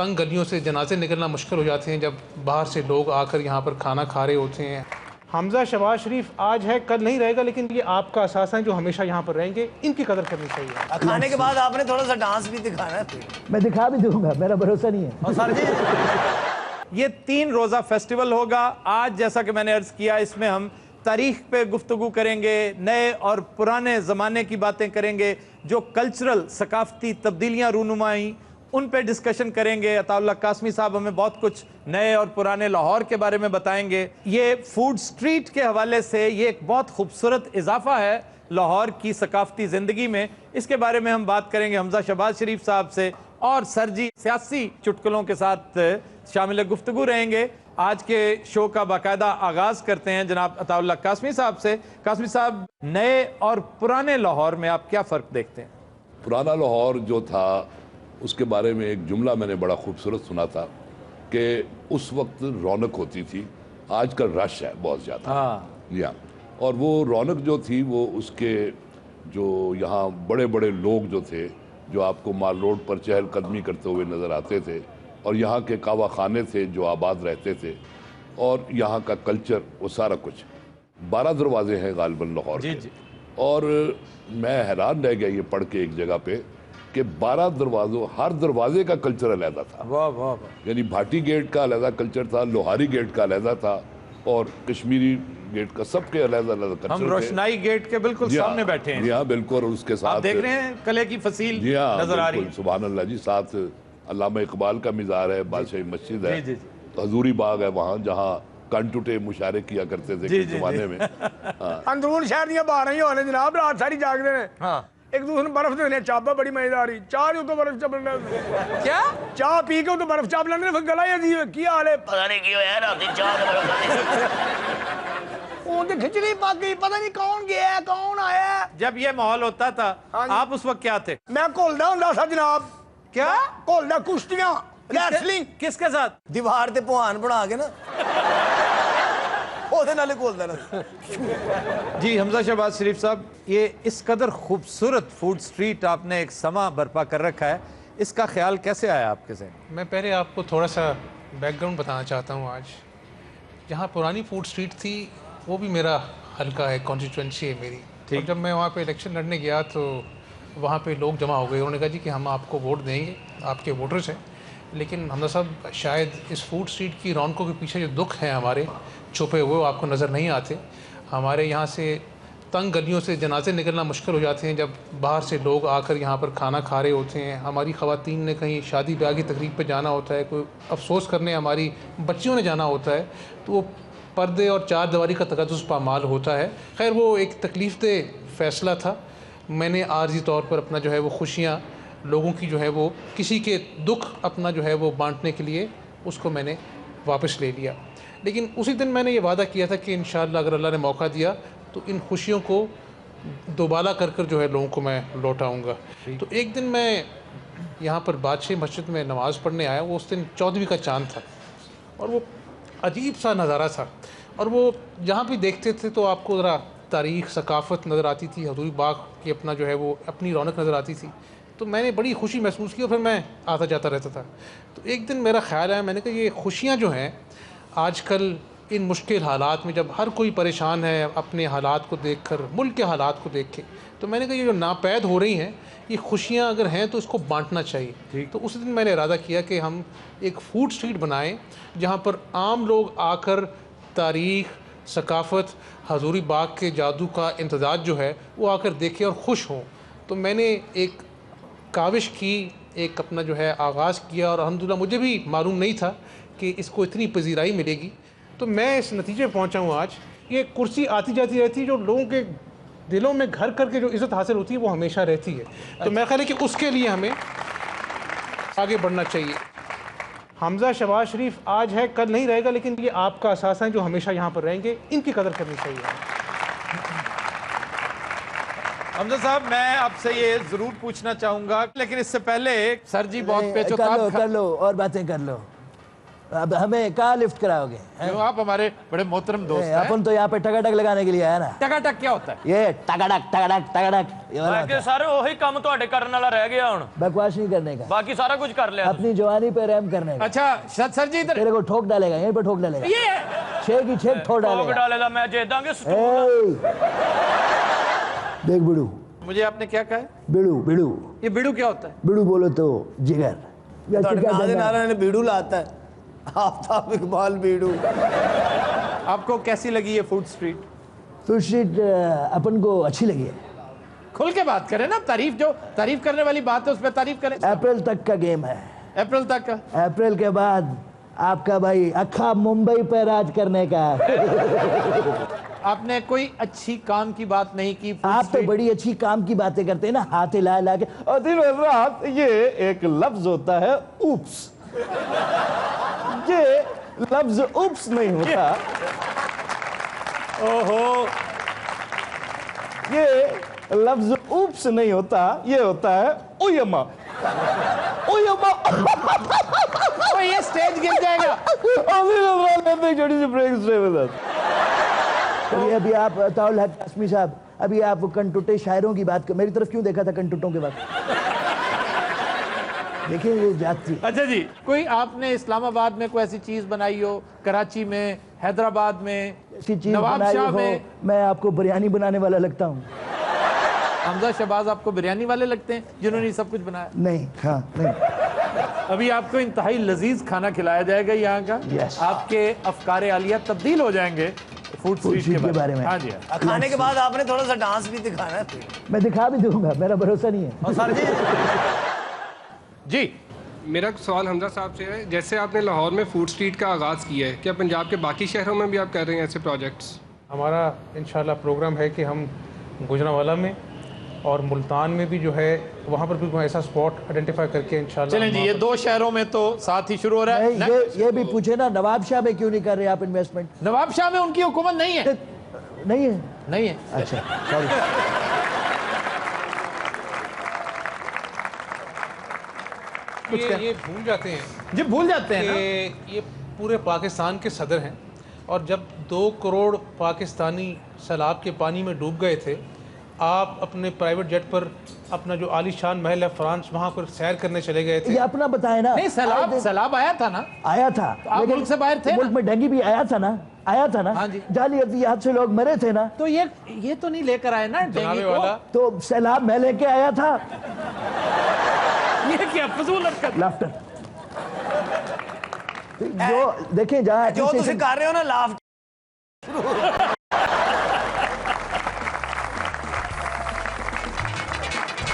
तंग गलियों से जनाजे निकलना मुश्किल हो जाते हैं जब बाहर से लोग आकर यहाँ पर खाना खा रहे होते हैं। हमजा शहबाज शरीफ आज है कल नहीं रहेगा, लेकिन ये आपका असासा है जो हमेशा यहाँ पर रहेंगे, इनकी कदर करनी चाहिए। खाने के बाद आपने थोड़ा सा डांस भी दिखाना है। मैं दिखा भी दूंगा, मेरा भरोसा नहीं है। और सर जी ये 3 रोज़ा फेस्टिवल होगा। आज जैसा कि मैंने अर्ज किया, इसमें हम तारीख पे गुफ्तगू करेंगे, नए और पुराने ज़माने की बातें करेंगे, जो कल्चरल सकाफती तब्दीलियाँ रूनुमाई उन पे डिस्कशन करेंगे। अताउल्लाह कासमी साहब हमें बहुत कुछ नए और पुराने लाहौर के बारे में बताएंगे। ये फूड स्ट्रीट के हवाले से ये एक बहुत खूबसूरत इजाफा है लाहौर की सकाफती ज़िंदगी में। इसके बारे में हम बात करेंगे हमजा शहबाज शरीफ साहब से, और सर जी सियासी चुटकुलों के साथ शामिल गुफ्तगू रहेंगे। आज के शो का बाकायदा आगाज़ करते हैं जनाब अताउल्लाह कासमी साहब से। कासमी साहब, नए और पुराने लाहौर में आप क्या फ़र्क देखते हैं? पुराना लाहौर जो था उसके बारे में एक जुमला मैंने बड़ा खूबसूरत सुना था कि उस वक्त रौनक होती थी, आजकल रश है बहुत ज़्यादा। हाँ या और वो रौनक जो थी वो उसके जो यहाँ बड़े बड़े लोग जो थे जो आपको माल रोड पर चहलकदमी करते हुए नज़र आते थे, और यहाँ के कावा खाने थे जो आबाद रहते थे, और यहाँ का कल्चर, वो सारा कुछ। 12 दरवाजे हैं गालिबन लाहौर के। और मैं हैरान रह गया ये पढ़ के एक जगह पे कि 12 दरवाज़ों, हर दरवाजे का कल्चर अलहदा था। वाह वाह वाह। यानी भाटी गेट का अलहदा कल्चर था, लोहारी गेट का अलहदा था, और कश्मीरी गेट का, सबके अलग अलग कल्चर हम रोशनाई गेट के बिल्कुल सामने बैठे हैं। जी हाँ बिल्कुल। और उसके साथ आप देख रहे हैं कले की फसील जी हाँ नजर आ रही है। सुभान अल्लाह जी। साथ अल्लामा इकबाल का मिज़ार है, बादशाही मस्जिद है, जी, जी। तो हजूरी बाग है वहाँ जहाँ कंटूटे मुशारे किया करते थे जी, कुछ ज़माने में। अंदरून शहर दियां बाहर ही होने जनाब, रात सारी जागते हैं। हाँ एक दूसरे ने बर्फ देने, चापा बड़ी मजेदार, चाह तो बर्फ चपलना, क्या चाह पी के तो बर्फ चाप लेने, फिर गला ही अजीब की हाल है। पता नहीं क्यों यार रात चाह वो तो खिचड़ी पक गई, पता नहीं कौन गया कौन आया। जब ये माहौल होता था आप उस वक्त क्या थे? मैं घोलदा हुंदा सा जनाब। क्या घोलदा? कुश्तियां, रेसलिंग। किसके साथ? दीवार ते भुआन बना के ना ओदे नाले घोलदा ना। जी हमजा शहबाज शरीफ साहब, ये इस कदर खूबसूरत फूड स्ट्रीट आपने एक समा बर्पा कर रखा है, इसका ख्याल कैसे आया आपके ज़हन? मैं पहले आपको थोड़ा सा बैकग्राउंड बताना चाहता हूँ। आज जहाँ पुरानी फूड स्ट्रीट थी वो भी मेरा हल्का है, कॉन्स्टिट्यूंसी है मेरी। और जब मैं वहाँ पे इलेक्शन लड़ने गया तो वहाँ पे लोग जमा हो गए। उन्होंने कहा जी कि हम आपको वोट देंगे, आपके वोटर्स हैं, लेकिन हमजा साहब शायद इस फूड स्ट्रीट की रौनकों के पीछे जो दुख हैं हमारे छुपे हुए, वो आपको नज़र नहीं आते। हमारे यहाँ से तंग गलियों से जनाजे निकलना मुश्किल हो जाते हैं जब बाहर से लोग आकर यहाँ पर खाना खा रहे होते हैं। हमारी ख़वातीन ने कहीं शादी ब्याह की तकरीब पर जाना होता है, कोई अफसोस करने हमारी बच्चियों ने जाना होता है, तो वो पर्दे और चार दीवारी का तकद्दुस पामाल होता है। खैर वो एक तकलीफ़ दह फ़ैसला था। मैंने आर्जी तौर पर अपना जो है वो खुशियाँ लोगों की जो है वो किसी के दुख अपना जो है वो बांटने के लिए उसको मैंने वापस ले लिया। लेकिन उसी दिन मैंने ये वादा किया था कि इंशाअल्लाह अगर अल्लाह ने मौका दिया तो इन खुशियों को दोबाला कर कर जो है लोगों को मैं लौटाऊँगा। तो एक दिन मैं यहाँ पर बादशाही मस्जिद में नमाज़ पढ़ने आया। वो उस दिन 14वीं का चाँद था और वो अजीब सा नज़ारा था। और वो जहाँ भी देखते थे तो आपको ज़रा तारीख़ सकाफ़त नज़र आती थी, हजूरी बाग की अपना जो है वो अपनी रौनक नज़र आती थी। तो मैंने बड़ी खुशी महसूस की और फिर मैं आता जाता रहता था। तो एक दिन मेरा ख्याल आया, मैंने कहा ये खुशियाँ जो हैं आजकल इन मुश्किल हालात में, जब हर कोई परेशान है अपने हालात को देख कर, मुल्क के हालात को देख के, तो मैंने कहा ये जो नापैद हो रही हैं ये खुशियाँ अगर हैं तो इसको बांटना चाहिए। तो उस दिन मैंने इरादा किया कि हम एक फ़ूड स्ट्रीट बनाएं जहाँ पर आम लोग आकर तारीख़, सकाफ़त, हजूरी बाग के जादू का इम्तज़ाज जो है वो आकर देखें और ख़ुश हों। तो मैंने एक काविश की, एक अपना जो है आगाज़ किया, और अल्हम्दुलिल्लाह मुझे भी मालूम नहीं था कि इसको इतनी पजीराई मिलेगी। तो मैं इस नतीजे पर पहुँचा हूँ आज। ये कुर्सी आती जाती रहती है, जो लोगों के दिलों में घर करके जो इज़्ज़त हासिल होती है वो हमेशा रहती है। तो मेरा ख्याल है कि उसके लिए हमें आगे बढ़ना चाहिए। हमजा शहबाज शरीफ आज है कल नहीं रहेगा, लेकिन ये आपका असासा है जो हमेशा यहाँ पर रहेंगे, इनकी कदर करनी चाहिए। हमजा साहब, मैं आपसे ये ज़रूर पूछना चाहूँगा, लेकिन इससे पहले सर जी बहुत पेचो कर लो और बातें कर लो। अब हमें कहाँ लिफ्ट कराओगे हैं? क्यों, आप हमारे बड़े मोहतरम दोस्त हैं। अपन तो यहाँ पे टकाटक लगाने के लिए आया ना। टकाटक क्या होता है? ये टकाटक टकाटक टकाटक ये वाला होता है। सर ਉਹੀ ਕੰਮ ਤੁਹਾਡੇ ਕਰਨ वाला रह गया ਹੁਣ बकवास नहीं करने का, बाकी सारा कुछ कर लिया अपनी जवानी पे रहम करने का। अच्छा सर जी इधर तेरे को ठोक डालेगा, यहीं पे ठोक डालेगा, ये छह की छह ठोक ठोक डालेगा। डालेगा मैं जे दांगे ए, देख बिड़ू, मुझे आपने क्या कहा है? बिड़ू बिड़ू ये बिड़ू क्या होता है? बिड़ू बोलो तो जिगर। या ਤੁਹਾਡੇ क्या ਨਾਂ ਦੇ करना? ਨਾਲ ਨੇ ਬੀੜੂ ਲਾਤਾ ਹੈ आफ्ताब इकबाल बीड़ू आपको कैसी लगी ये फूड स्ट्रीट? तो स्ट्रीट अपन को अच्छी लगी है। खुल के बात करें ना, तारीफ करने वाली बात है उस पर तारीफ करें। अप्रैल तक का गेम है, अप्रैल तक का। अप्रैल के बाद आपका भाई अखा मुंबई पे राज करने का है। आपने कोई अच्छी काम की बात नहीं की। food आप तो street- बड़ी अच्छी काम की बातें करते हैं ना, हाथ हिला हिला के। और दिन रात ये एक लफ्ज होता है उप्स, ये लफ्ज उप्स नहीं होता, ओहो, ये लफ्ज उप्स नहीं होता, ये होता है उयमा उयमा। ओ ये स्टेज गिर जाएगा। छोटी सी ब्रेक स्टे विद अस। अभी आप ताउल हक कासमी साहब, अभी आप कंटुटे शायरों की बात कर, मेरी तरफ क्यों देखा था कंटुटों के बाद? देखिए ये जाती। अच्छा जी, कोई आपने इस्लामाबाद में कोई ऐसी चीज बनाई हो, कराची में, हैदराबाद में, ऐसी चीज नवाब बनाई शाह हो, में? मैं आपको बिरयानी बनाने वाला लगता हूँ? हमजा शहबाज आपको बिरयानी वाले लगते हैं जिन्होंने ये सब कुछ बनाया? नहीं, हाँ नहीं। अभी आपको इंतहाई लजीज खाना खिलाया जाएगा यहाँ का। Yes. आपके अफकार आलिया तब्दील हो जाएंगे फूड स्ट्रीट स्ट्रीट के बारे में। हाँ जी, हाँ। खाने के बाद आपने थोड़ा सा डांस भी दिखाना है मैं दिखा भी दूंगा, मेरा भरोसा नहीं है। और सर जी जी मेरा सवाल हमजा साहब से है, जैसे आपने लाहौर में फूड स्ट्रीट का आगाज़ किया है, क्या पंजाब के बाकी शहरों में भी आप कर रहे हैं ऐसे प्रोजेक्ट्स? हमारा इंशाल्लाह प्रोग्राम है कि हम गुजरांवाला में और मुल्तान में भी जो है वहाँ पर भी कोई ऐसा स्पॉट आइडेंटिफाई करके इंशाल्लाह चलें जी, ये 2 शहरों में तो साथ ही शुरू हो रहा है। नहीं, ये भी पूछे ना, नवाब शाह में क्यों नहीं कर रहे आप इन्वेस्टमेंट? नवाब शाह में उनकी हुकूमत नहीं है। नहीं है? नहीं है। अच्छा सॉरी। ये भूल जाते हैं जी भूल जाते हैं ना। कि ये पूरे पाकिस्तान के सदर हैं, और जब 2 करोड़ पाकिस्तानी सैलाब के पानी में डूब गए थे, आप अपने प्राइवेट जेट पर अपना जो आलीशान महल है फ्रांस, वहाँ पर सैर करने चले गए थे। ये अपना बताए ना। नहीं, सैलाब आया था ना। आया था, आप लेकिन मुल्क से बाहर थे मुल्क ना? में डेंगू भी आया था ना, आया था ना। हाँ जी। जाली अतियात से लोग मरे थे ना। तो ये तो नहीं लेकर आए ना जनाबे डेंगू वाला, को। तो सैलाब मैं लेके आया था। ये क्या फजूल हरकत। लाफ्टर जो देखें जहाँ जो तुम कर रहे हो ना लाफ